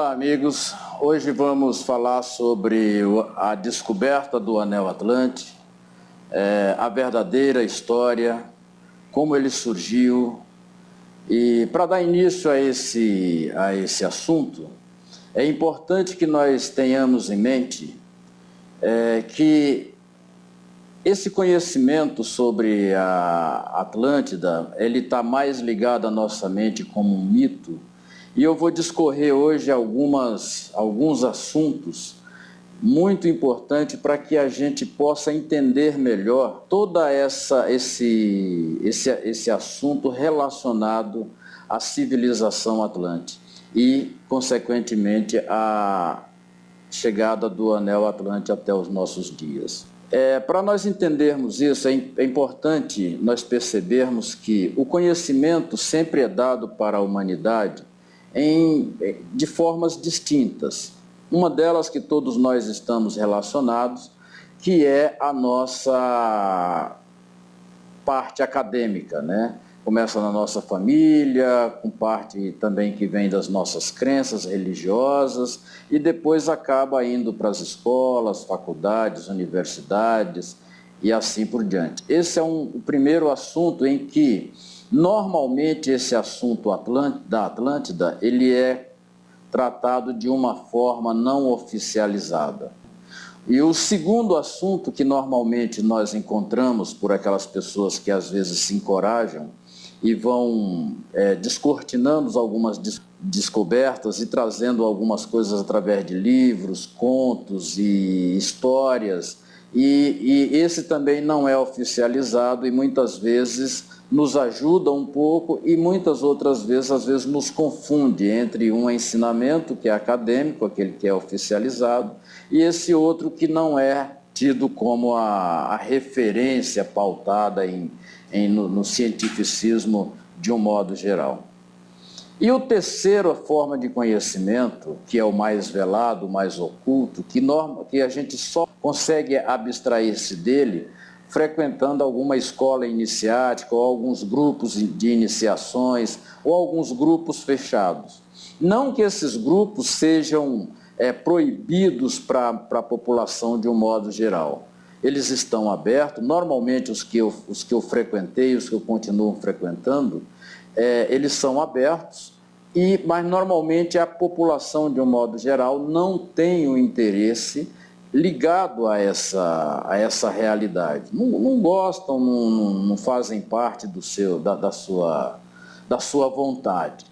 Olá, amigos. Hoje vamos falar sobre a descoberta do Anel Atlântico, a verdadeira história, como ele surgiu. E para dar início a esse assunto, é importante que nós tenhamos em mente que esse conhecimento sobre a Atlântida, ele está mais ligado à nossa mente como um mito. E eu vou discorrer hoje alguns assuntos muito importantes para que a gente possa entender melhor toda esse assunto relacionado à civilização atlântica e, consequentemente, a chegada do Anel Atlântico até os nossos dias. Para nós entendermos isso, é importante nós percebermos que o conhecimento sempre é dado para a humanidade de formas distintas. Uma delas que todos nós estamos relacionados, que é a nossa parte acadêmica, né? Começa na nossa família, com parte também que vem das nossas crenças religiosas, e depois acaba indo para as escolas, faculdades, universidades e assim por diante. Esse é o primeiro assunto em que, normalmente, esse assunto da Atlântida, ele é tratado de uma forma não oficializada. E o segundo assunto que normalmente nós encontramos por aquelas pessoas que às vezes se encorajam e vão descortinando algumas descobertas e trazendo algumas coisas através de livros, contos e histórias, e esse também não é oficializado e muitas vezes nos ajuda um pouco e muitas outras vezes, às vezes, nos confunde entre um ensinamento que é acadêmico, aquele que é oficializado, e esse outro que não é tido como a referência pautada no cientificismo de um modo geral. E o terceiro forma de conhecimento, que é o mais velado, o mais oculto, que a gente só consegue abstrair-se dele frequentando alguma escola iniciática ou alguns grupos de iniciações ou alguns grupos fechados. Não que esses grupos sejam proibidos para a população de um modo geral. Eles estão abertos, normalmente os que eu frequentei, os que eu continuo frequentando, eles são abertos, mas normalmente a população de um modo geral não tem o interesse ligado a essa realidade. Não gostam, não fazem parte da sua vontade.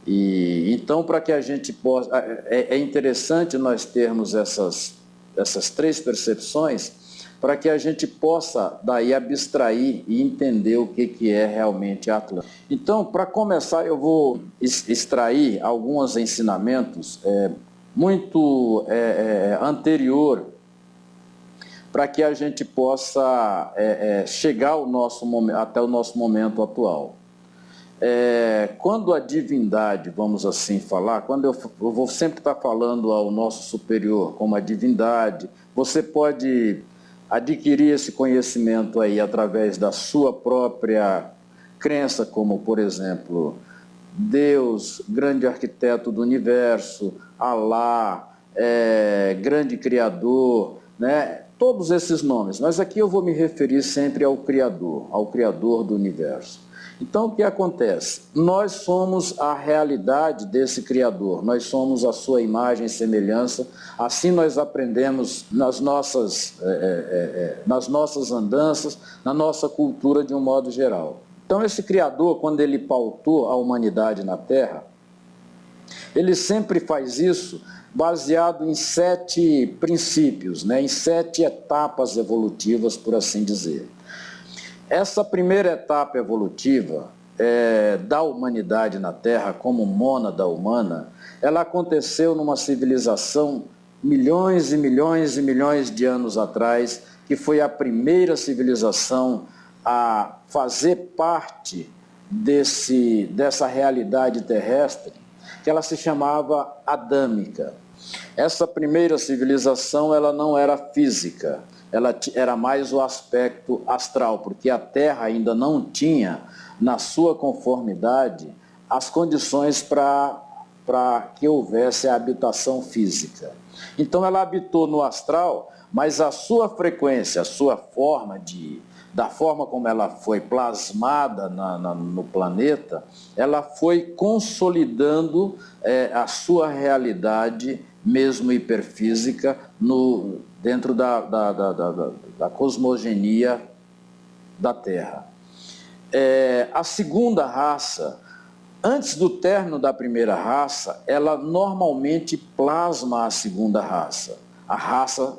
E então, para que a gente possa... É interessante nós termos essas três percepções para que a gente possa daí abstrair e entender o que é realmente a Atlântida. Então, para começar, eu vou extrair alguns ensinamentos muito anterior para que a gente possa chegar até o nosso momento atual. Quando a divindade, vamos assim falar, quando eu vou sempre estar falando ao nosso superior como a divindade, você pode adquirir esse conhecimento aí através da sua própria crença, como, por exemplo, Deus, grande arquiteto do universo, Alá, grande criador, né? Todos esses nomes, mas aqui eu vou me referir sempre ao Criador do universo. Então, o que acontece? Nós somos a realidade desse Criador, nós somos a sua imagem e semelhança, assim nós aprendemos nas nossas andanças, na nossa cultura de um modo geral. Então, esse Criador, quando ele pautou a humanidade na Terra, ele sempre faz isso baseado em 7 princípios, né? Em 7 etapas evolutivas, por assim dizer. Essa primeira etapa evolutiva da humanidade na Terra, como mônada humana, ela aconteceu numa civilização milhões e milhões e milhões de anos atrás, que foi a primeira civilização a fazer parte dessa realidade terrestre, que ela se chamava adâmica. Essa primeira civilização, ela não era física, ela era mais o aspecto astral, porque a Terra ainda não tinha, na sua conformidade, as condições para para que houvesse a habitação física. Então ela habitou no astral, mas a sua frequência, a sua forma da forma como ela foi plasmada no planeta, ela foi consolidando a sua realidade, mesmo hiperfísica, dentro da cosmogenia da Terra. A segunda raça, antes do término da primeira raça, ela normalmente plasma a segunda raça, a raça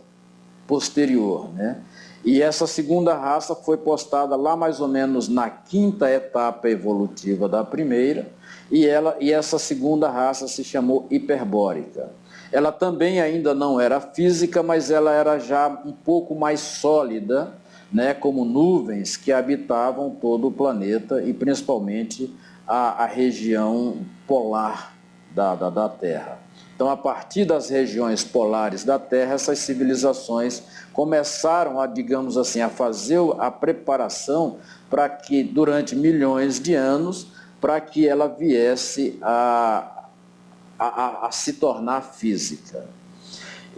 posterior, né? E essa segunda raça foi postada lá mais ou menos na quinta etapa evolutiva da primeira, e essa segunda raça se chamou hiperbórica. Ela também ainda não era física, mas ela era já um pouco mais sólida, né, como nuvens que habitavam todo o planeta e principalmente a região polar da Terra. Então, a partir das regiões polares da Terra, essas civilizações começaram a, digamos assim, a fazer a preparação para que, durante milhões de anos, para que ela viesse a se tornar física.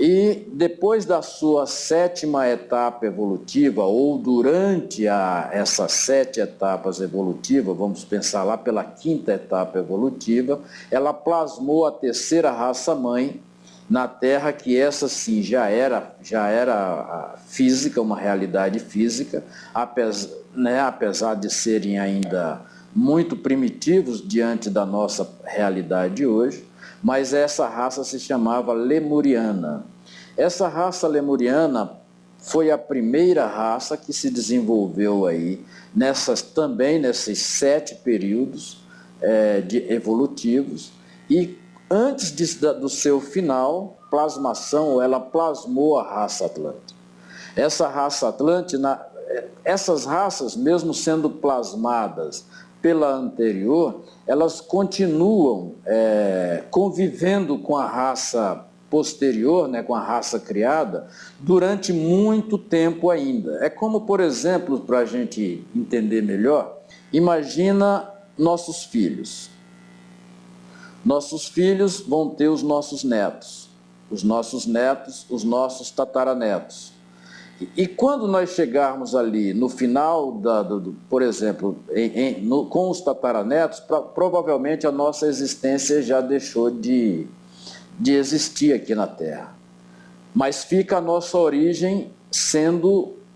E depois da sua sétima etapa evolutiva, ou durante essas 7 etapas evolutivas, vamos pensar lá pela quinta etapa evolutiva, ela plasmou a terceira raça-mãe na Terra, que essa sim já era física, uma realidade física, apesar de serem ainda muito primitivos diante da nossa realidade hoje, mas essa raça se chamava lemuriana. Essa raça lemuriana foi a primeira raça que se desenvolveu aí, também nesses 7 períodos evolutivos, e antes do seu final, plasmação, ela plasmou a raça Atlante. Essa raça Atlante, essas raças, mesmo sendo plasmadas pela anterior, elas continuam convivendo com a raça posterior, né, com a raça criada, durante muito tempo ainda. É como, por exemplo, para a gente entender melhor, imagina nossos filhos. Nossos filhos vão ter os nossos netos, os nossos tataranetos. E quando nós chegarmos ali no final, por exemplo, com os tataranetos, provavelmente a nossa existência já deixou de existir aqui na Terra. Mas fica a nossa origem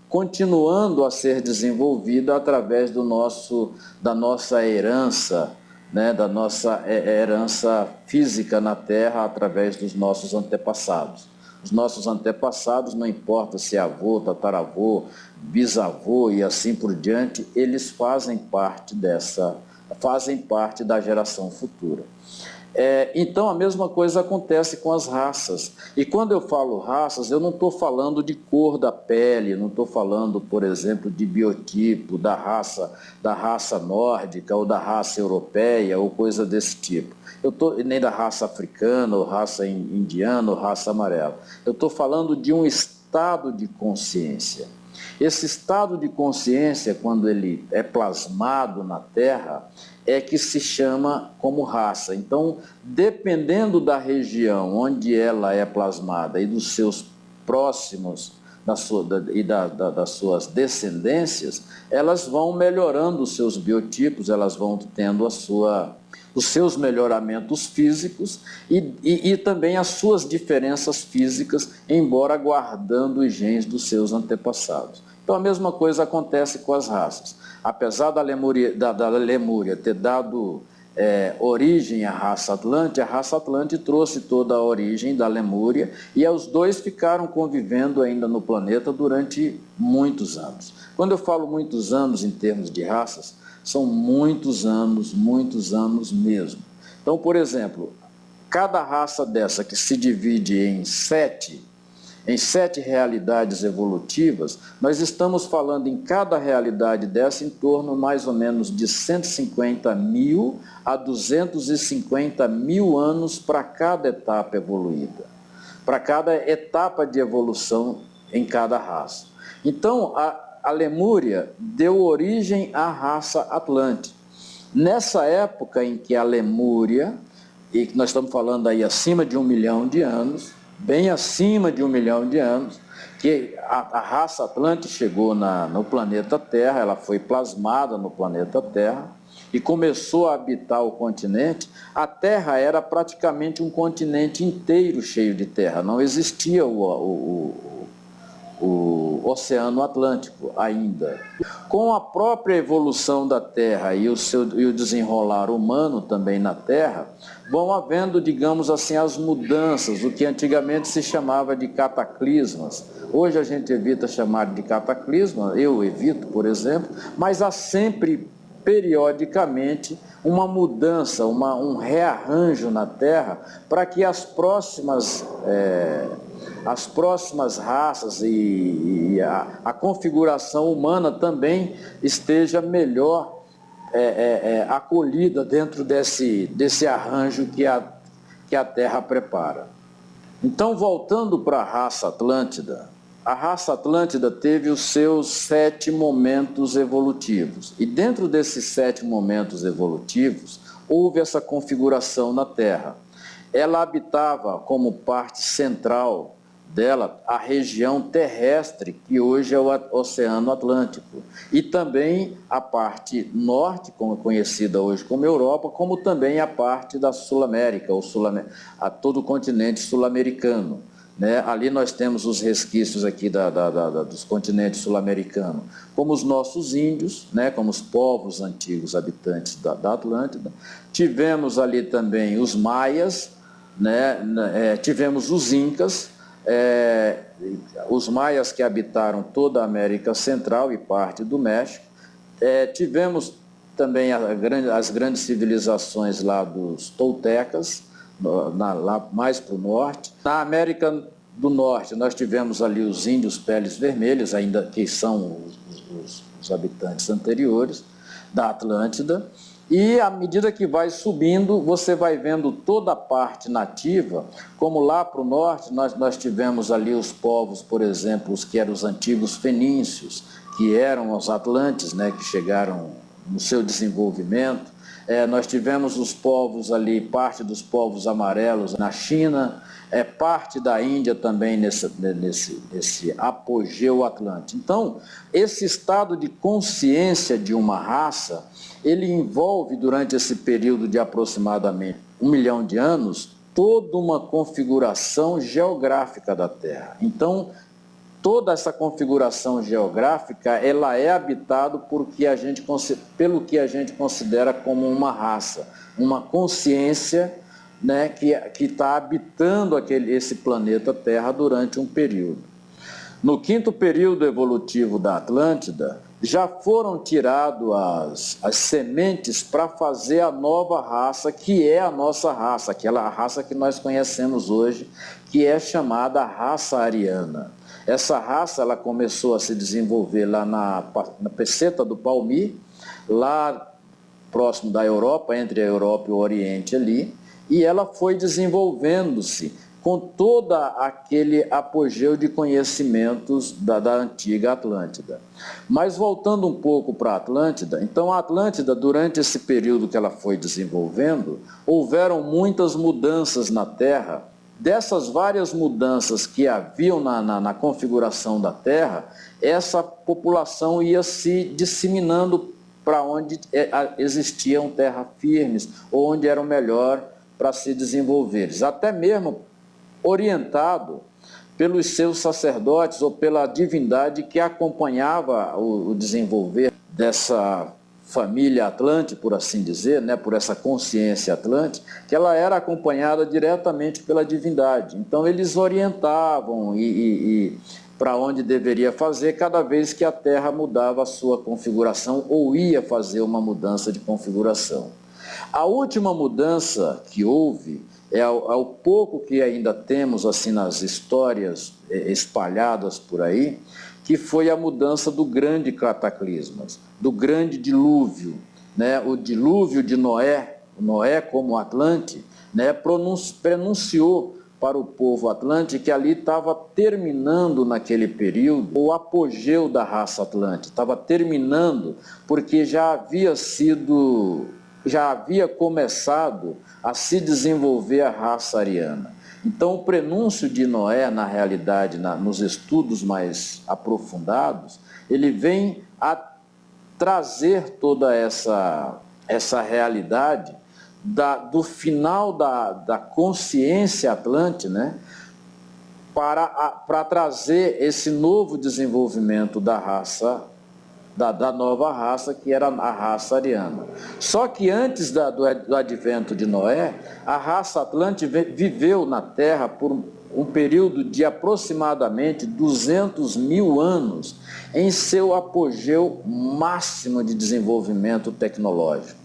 continuando a ser desenvolvida através da nossa herança, né, da nossa herança física na Terra, através dos nossos antepassados. Os nossos antepassados, não importa se é avô, tataravô, bisavô e assim por diante, eles fazem parte da geração futura. Então, a mesma coisa acontece com as raças. E quando eu falo raças, eu não estou falando de cor da pele, não estou falando, por exemplo, de biotipo, da raça nórdica ou da raça europeia ou coisa desse tipo. Nem da raça africana, ou raça indiana, ou raça amarela. Eu estou falando de um estado de consciência. Esse estado de consciência, quando ele é plasmado na Terra, é que se chama como raça. Então, dependendo da região onde ela é plasmada e dos seus próximos das suas descendências, elas vão melhorando os seus biotipos, elas vão tendo os seus melhoramentos físicos e também as suas diferenças físicas, embora guardando os genes dos seus antepassados. Então a mesma coisa acontece com as raças. Apesar da Lemúria ter dado origem à raça Atlante trouxe toda a origem da Lemúria e os dois ficaram convivendo ainda no planeta durante muitos anos. Quando eu falo muitos anos em termos de raças, são muitos anos mesmo. Então, por exemplo, cada raça dessa que se divide em sete realidades evolutivas, nós estamos falando em cada realidade dessa em torno mais ou menos de 150 mil a 250 mil anos para cada etapa evoluída, para cada etapa de evolução em cada raça. Então, a Lemúria deu origem à raça Atlante. Nessa época em que a Lemúria e que nós estamos falando aí acima de 1 milhão de anos, bem acima de 1 milhão de anos, que a raça Atlante chegou no planeta Terra, ela foi plasmada no planeta Terra e começou a habitar o continente. A Terra era praticamente um continente inteiro cheio de terra, não existia o Oceano Atlântico ainda. Com a própria evolução da Terra e o desenrolar humano também na Terra, vão havendo, digamos assim, as mudanças, o que antigamente se chamava de cataclismas. Hoje a gente evita chamar de cataclisma, eu evito, por exemplo, mas há sempre, periodicamente, uma mudança, um rearranjo na Terra para que as próximas raças e a configuração humana também esteja melhor acolhida dentro desse arranjo que a Terra prepara. Então, voltando para a raça Atlântida teve os seus 7 momentos evolutivos. E dentro desses 7 momentos evolutivos, houve essa configuração na Terra. Ela habitava como parte central dela a região terrestre, que hoje é o Oceano Atlântico, e também a parte norte, como é conhecida hoje como Europa, como também a parte da Sul-América, a todo o continente sul-americano. Né? Ali nós temos os resquícios aqui dos continentes sul-americanos, como os nossos índios, né? Como os povos antigos habitantes da Atlântida. Tivemos ali também os maias, né? Tivemos os incas, os maias que habitaram toda a América Central e parte do México. Tivemos também as grandes civilizações lá dos toltecas, lá mais para o norte. Na América do Norte, nós tivemos ali os índios peles vermelhas, ainda que são os habitantes anteriores da Atlântida. E à medida que vai subindo, você vai vendo toda a parte nativa, como lá para o norte nós tivemos ali os povos, por exemplo, os que eram os antigos fenícios, que eram os atlantes, né, que chegaram no seu desenvolvimento. Nós tivemos os povos ali, parte dos povos amarelos na China, parte da Índia também nesse apogeu atlântico. Então, esse estado de consciência de uma raça, ele envolve durante esse período de aproximadamente 1 milhão de anos, toda uma configuração geográfica da Terra. Então, toda essa configuração geográfica, ela é habitada pelo que a gente considera como uma raça, uma consciência, né, que está habitando esse planeta Terra durante um período. No 5º período evolutivo da Atlântida, já foram tiradas as sementes para fazer a nova raça, que é a nossa raça, aquela raça que nós conhecemos hoje, que é chamada raça ariana. Essa raça ela começou a se desenvolver lá na Peseta do Palmir, lá próximo da Europa, entre a Europa e o Oriente ali, e ela foi desenvolvendo-se com todo aquele apogeu de conhecimentos da antiga Atlântida. Mas voltando um pouco para a Atlântida, então a Atlântida, durante esse período que ela foi desenvolvendo, houveram muitas mudanças na Terra. Dessas várias mudanças que haviam na configuração da Terra, essa população ia se disseminando para onde existiam terras firmes, ou onde eram melhor para se desenvolver. Até mesmo orientado pelos seus sacerdotes ou pela divindade que acompanhava o desenvolver dessa família Atlante, por assim dizer, né, por essa consciência Atlante, que ela era acompanhada diretamente pela divindade. Então eles orientavam e para onde deveria fazer cada vez que a Terra mudava a sua configuração ou ia fazer uma mudança de configuração. A última mudança que houve ao pouco que ainda temos assim nas histórias espalhadas por aí, que foi a mudança do grande cataclisma, do grande dilúvio, né? O dilúvio de Noé como Atlante, né? Pronunciou para o povo Atlante que ali estava terminando naquele período o apogeu da raça Atlante, estava terminando porque já havia sido já havia começado a se desenvolver a raça ariana. Então, o prenúncio de Noé, na realidade, nos estudos mais aprofundados, ele vem a trazer toda essa realidade do final da consciência atlante, né, para trazer esse novo desenvolvimento da raça, da nova raça, que era a raça ariana. Só que antes do advento de Noé, a raça atlante viveu na Terra por um período de aproximadamente 200 mil anos, em seu apogeu máximo de desenvolvimento tecnológico.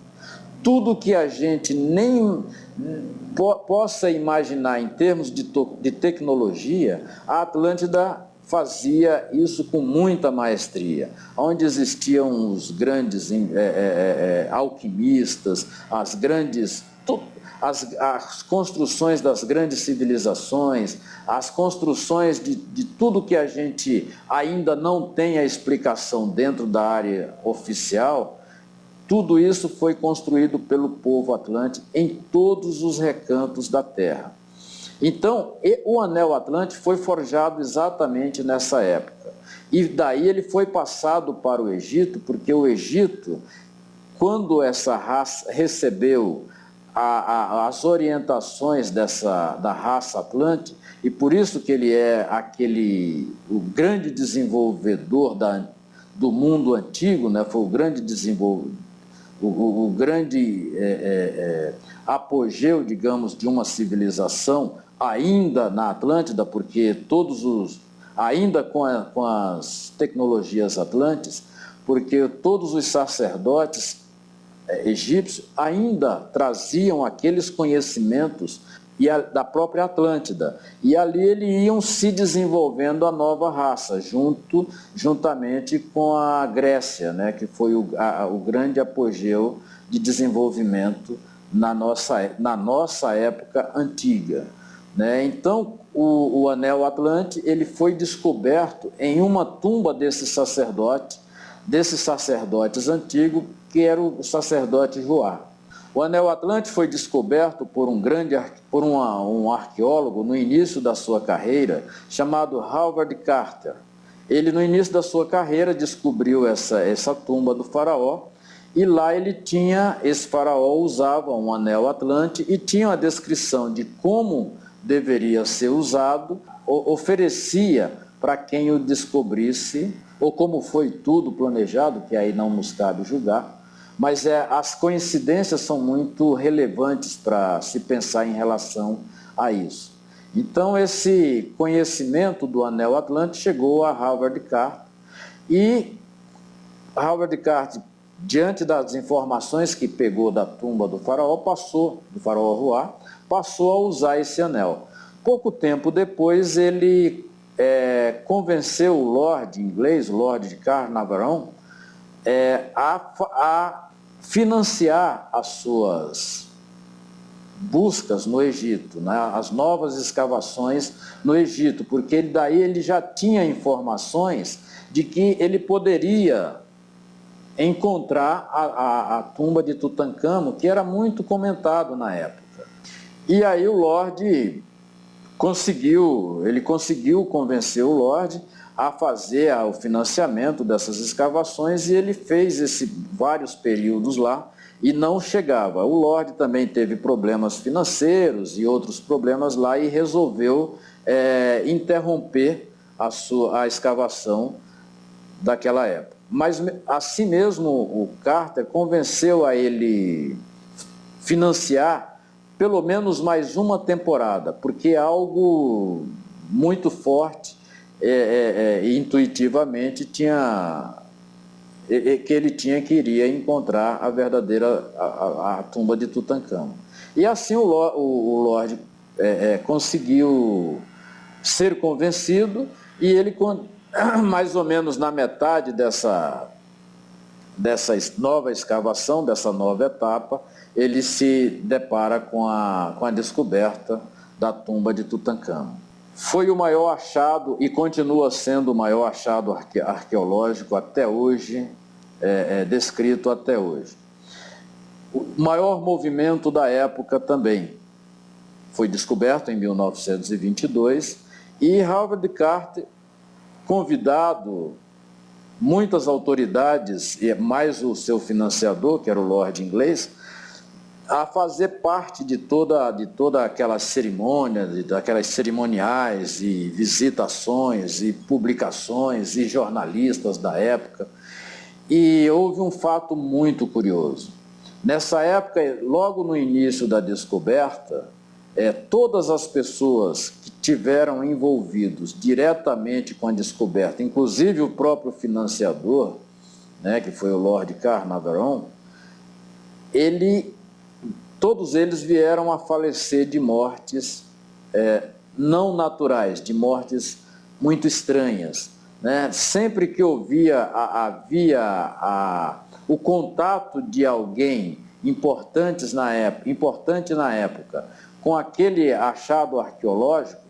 Tudo que a gente nem possa imaginar em termos de tecnologia, a Atlântida fazia isso com muita maestria, onde existiam os grandes alquimistas, as construções das grandes civilizações, as construções de tudo que a gente ainda não tem a explicação dentro da área oficial. Tudo isso foi construído pelo povo atlante em todos os recantos da terra. Então, o Anel Atlântico foi forjado exatamente nessa época. E daí ele foi passado para o Egito, porque o Egito, quando essa raça recebeu as orientações da raça Atlante, e por isso que ele é o grande desenvolvedor do mundo antigo, né? Foi o grande desenvolvedor, o grande apogeu, digamos, de uma civilização ainda na Atlântida, porque ainda com as tecnologias atlantes, porque todos os sacerdotes egípcios ainda traziam aqueles conhecimentos da própria Atlântida, e ali eles iam se desenvolvendo a nova raça, juntamente com a Grécia, né, que foi o grande apogeu de desenvolvimento na nossa época antiga, né? Então, o Anel Atlante ele foi descoberto em uma tumba desses sacerdotes antigos, que era o sacerdote Joá. O Anel Atlante foi descoberto por um arqueólogo no início da sua carreira, chamado Howard Carter. Ele, no início da sua carreira, descobriu essa tumba do faraó, e lá esse faraó usava um anel Atlante e tinha a descrição de como deveria ser usado, oferecia para quem o descobrisse, ou como foi tudo planejado, que aí não nos cabe julgar, mas as coincidências são muito relevantes para se pensar em relação a isso. Então, esse conhecimento do Anel Atlante chegou a Howard Carter, e Howard Carter, diante das informações que pegou da tumba do faraó Joá, passou a usar esse anel. Pouco tempo depois, ele convenceu o Lord inglês, o Lord de Carnarvon, a financiar as suas buscas no Egito, né, as novas escavações no Egito, porque daí ele já tinha informações de que ele poderia encontrar a tumba de Tutancâmon, que era muito comentado na época. E aí o Lorde conseguiu convencer o Lorde a fazer o financiamento dessas escavações, e ele fez vários períodos lá e não chegava. O Lorde também teve problemas financeiros e outros problemas lá e resolveu interromper a escavação daquela época. Mas, assim mesmo, o Carter convenceu a ele financiar pelo menos mais uma temporada, porque é algo muito forte, intuitivamente, que ele queria encontrar a verdadeira a tumba de Tutancâmon. E assim o Lorde conseguiu ser convencido, e ele, mais ou menos na metade dessa nova escavação, dessa nova etapa, ele se depara com a descoberta da tumba de Tutancâmon. Foi o maior achado e continua sendo o maior achado arqueológico até hoje, descrito até hoje. O maior movimento da época também foi descoberto em 1922 e Howard Carter, convidado, muitas autoridades, e mais o seu financiador, que era o Lord inglês, a fazer parte de toda aquela cerimônia, daquelas cerimoniais e visitações e publicações e jornalistas da época. E houve um fato muito curioso. Nessa época, logo no início da descoberta, todas as pessoas que tiveram envolvidos diretamente com a descoberta, inclusive o próprio financiador, né, que foi o Lord Carnarvon, todos eles vieram a falecer de mortes não naturais, de mortes muito estranhas, né? Sempre que havia o contato de alguém importante na época com aquele achado arqueológico,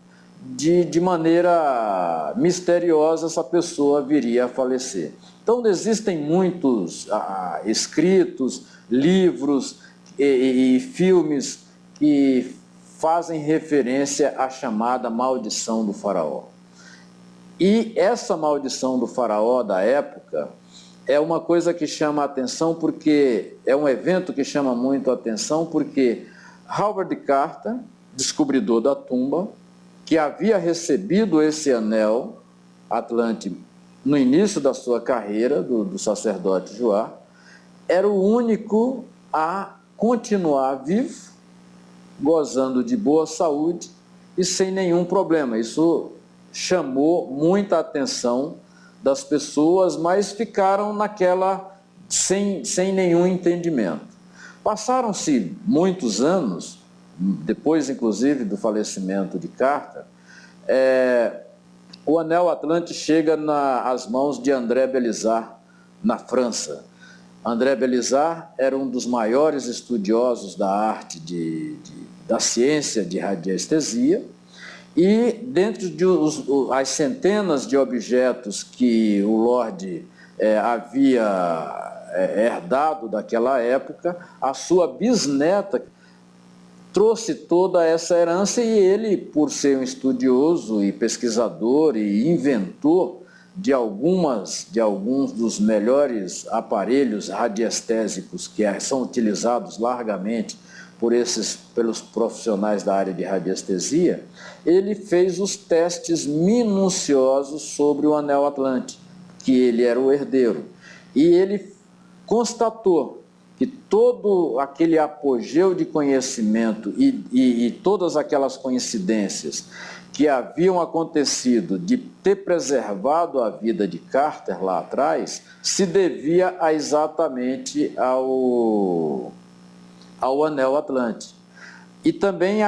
de maneira misteriosa essa pessoa viria a falecer. Então existem muitos escritos, livros e filmes que fazem referência à chamada maldição do faraó. E essa maldição do faraó da época é uma coisa que chama a atenção, porque é um evento que chama muito a atenção, porque Howard Carter, descobridor da tumba, que havia recebido esse anel Atlante no início da sua carreira, do sacerdote Joá, era o único a continuar vivo, gozando de boa saúde e sem nenhum problema. Isso chamou muita atenção das pessoas, mas ficaram sem nenhum entendimento. Passaram-se muitos anos, depois inclusive do falecimento de Carter, o anel Atlante chega às mãos de André Belizar, na França. André Belizar era um dos maiores estudiosos da arte, da ciência de radiestesia, e dentro as centenas de objetos que o Lorde havia herdado daquela época, a sua bisneta trouxe toda essa herança, e ele, por ser um estudioso e pesquisador e inventor de alguns dos melhores aparelhos radiestésicos que são utilizados largamente pelos profissionais da área de radiestesia, ele fez os testes minuciosos sobre o anel Atlante, que ele era o herdeiro. E ele constatou que todo aquele apogeu de conhecimento e todas aquelas coincidências que haviam acontecido de ter preservado a vida de Carter lá atrás, se devia exatamente ao anel Atlante. E também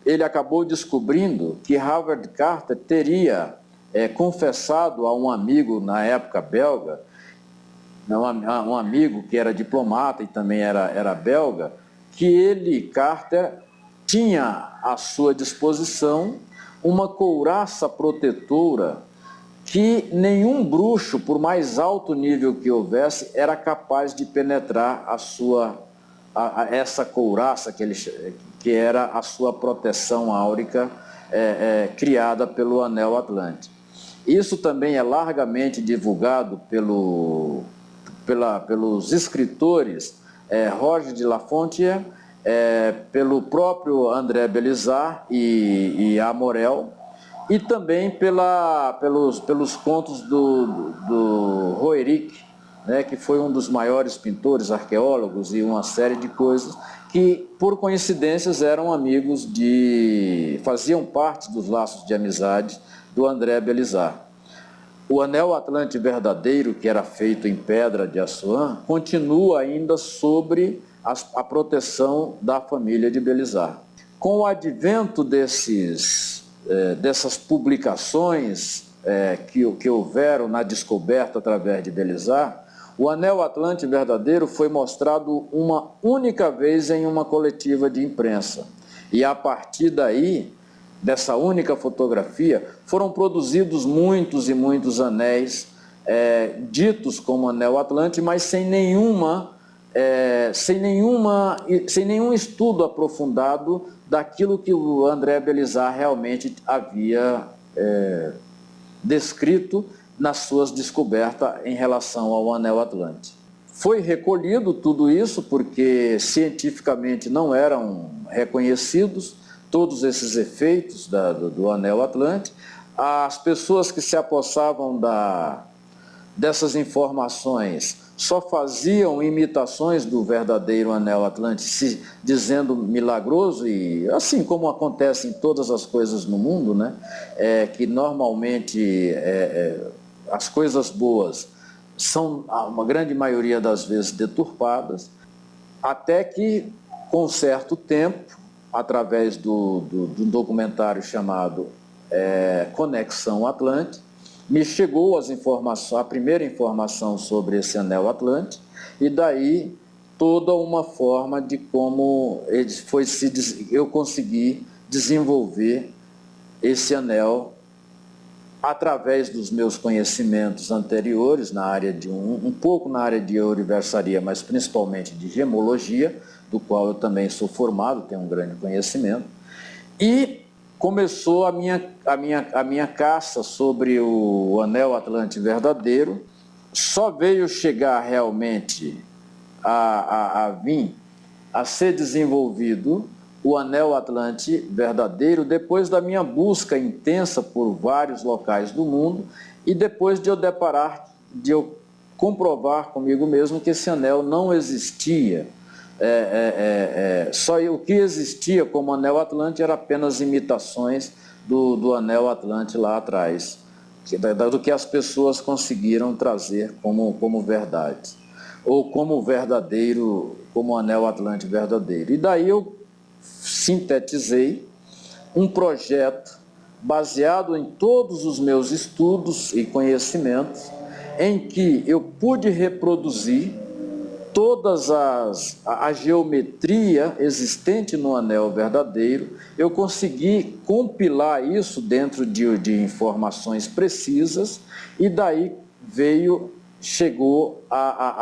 ele acabou descobrindo que Howard Carter teria confessado a um amigo na época belga, um amigo que era diplomata e também era belga, que Carter, tinha à sua disposição uma couraça protetora que nenhum bruxo, por mais alto nível que houvesse, era capaz de penetrar essa couraça que era a sua proteção áurica criada pelo anel Atlante. Isso também é largamente divulgado pelos escritores Roger de La Fontaine, pelo próprio André Belizar e Amorel, e também pelos contos do Roeric, né, que foi um dos maiores pintores, arqueólogos e uma série de coisas que, por coincidências, eram amigos faziam parte dos laços de amizade do André Belizar. O anel Atlante verdadeiro, que era feito em pedra de Assuã, continua ainda sobre a proteção da família de Belizar. Com o advento dessas publicações que houveram na descoberta através de Belizar, o anel Atlante verdadeiro foi mostrado uma única vez em uma coletiva de imprensa. E a partir daí, dessa única fotografia, foram produzidos muitos e muitos anéis ditos como anel Atlante, mas sem nenhuma sem nenhum estudo aprofundado daquilo que o André Belizar realmente havia descrito nas suas descobertas em relação ao Anel Atlântico. Foi recolhido tudo isso porque cientificamente não eram reconhecidos todos esses efeitos do Anel Atlântico. As pessoas que se apossavam dessas informações só faziam imitações do verdadeiro Anel Atlântico, se dizendo milagroso, e assim como acontece em todas as coisas no mundo, né? Que normalmente as coisas boas são, uma grande maioria das vezes, deturpadas, até que, com certo tempo, através do documentário chamado Conexão Atlântica, me chegou a primeira informação sobre esse Anel Atlântico, e daí toda uma forma de como eu consegui desenvolver esse anel através dos meus conhecimentos anteriores na área de um pouco na área de ouriversaria, mas principalmente de gemologia, do qual eu também sou formado, tenho um grande conhecimento, e começou a minha caça sobre o Anel Atlântico verdadeiro. Só veio chegar realmente a ser desenvolvido o Anel Atlântico verdadeiro depois da minha busca intensa por vários locais do mundo e depois de eu comprovar comigo mesmo que esse anel não existia. Só o que existia como Anel Atlântico era apenas imitações do Anel Atlântico lá atrás, do que as pessoas conseguiram trazer como verdade, ou como verdadeiro, como Anel Atlântico verdadeiro. E daí eu sintetizei um projeto baseado em todos os meus estudos e conhecimentos, em que eu pude reproduzir todas a geometria existente no anel verdadeiro. Eu consegui compilar isso dentro de informações precisas, e daí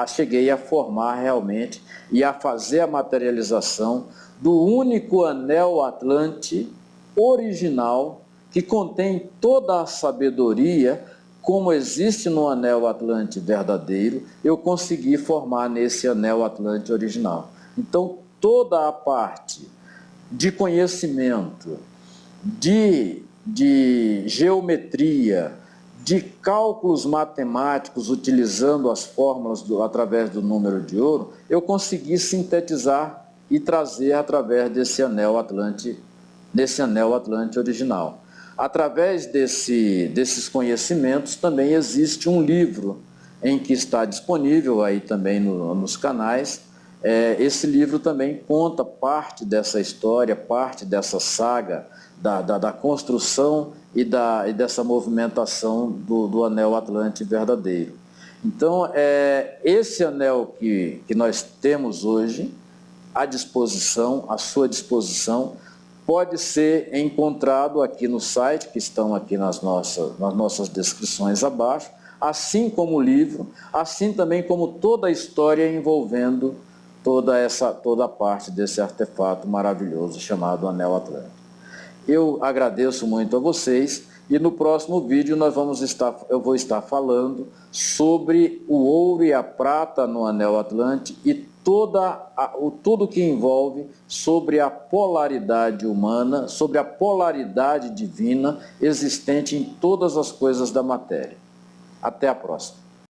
cheguei a formar realmente e a fazer a materialização do único Anel Atlântico original, que contém toda a sabedoria como existe no Anel Atlântico verdadeiro. Eu consegui formar nesse Anel Atlântico original. Então, toda a parte de conhecimento, de geometria, de cálculos matemáticos utilizando as fórmulas através do número de ouro, eu consegui sintetizar e trazer através desse Anel Atlântico original. Através desses conhecimentos também existe um livro em que está disponível aí também nos canais. Esse livro também conta parte dessa história, parte dessa saga da construção e dessa movimentação do Anel Atlântico verdadeiro. Então, esse anel que nós temos hoje à sua disposição, pode ser encontrado aqui no site, que estão aqui nas nossas descrições abaixo, assim como o livro, assim também como toda a história envolvendo toda a parte desse artefato maravilhoso chamado Anel Atlântico. Eu agradeço muito a vocês, e no próximo vídeo eu vou estar falando sobre o ouro e a prata no Anel Atlântico e tudo que envolve sobre a polaridade humana, sobre a polaridade divina existente em todas as coisas da matéria. Até a próxima.